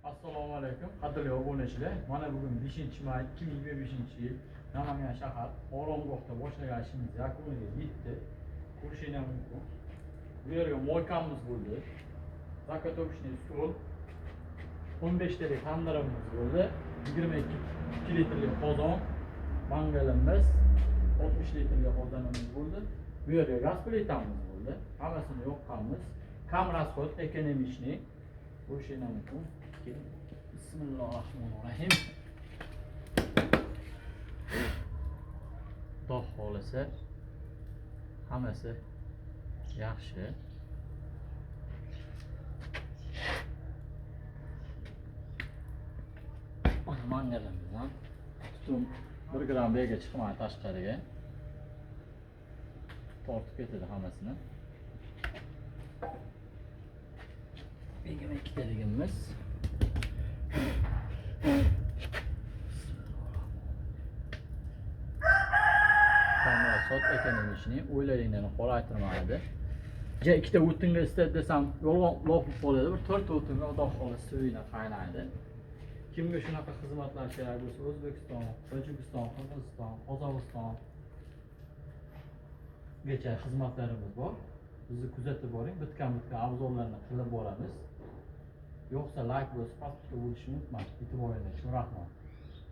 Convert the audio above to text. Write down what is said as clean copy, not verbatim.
Assalomu alaykum, qadrli obunachilar. Mana bugun 5-may 2025-yil Namangan shahar Oromgohda boshlagan ishimiz yakuniga yetdi. Ko'rishingiz mumkin. Bu yerga moykamiz bo'ldi. Zakotobishniy stol, 15 talik tandirimiz bo'ldi. 22 litrli qozon, mangalimiz, 60 litrli qozonimiz bo'ldi. Bu yerga gaz plitamiz bo'ldi. Hammasini yoqqanmiz. Kam расход, ekonomичный. Ko'rishingiz mumkin. Bismillahirrahmanirrahim. Xudo xolisa hammasi yaxshi. Mangalimizdan tutun 1 gram bega chiqmay tashqariga tortib ketadi hammasini. 22 taligimiz. Kamera sot ekonomishni o'ylaringlarni qoraytirmaydi. Ja ikkita o'tinga istat desam yolg'on lopib qoladi. Bir 4 ta o'tinga Xudo xolisa suvini qaynaydi. Kimga shunaqa xizmatlar kerak bo'lsa, O'zbekiston, Tojikiston, Qirg'iziston, Qozog'iston gacha xizmatlarimiz bor. Bizni kuzatib boring, bitgan obzorlarni qilib boramiz. Yo'qsa like bosib, pastga o'tishni unutmang. E'tiboringiz uchun rahmat.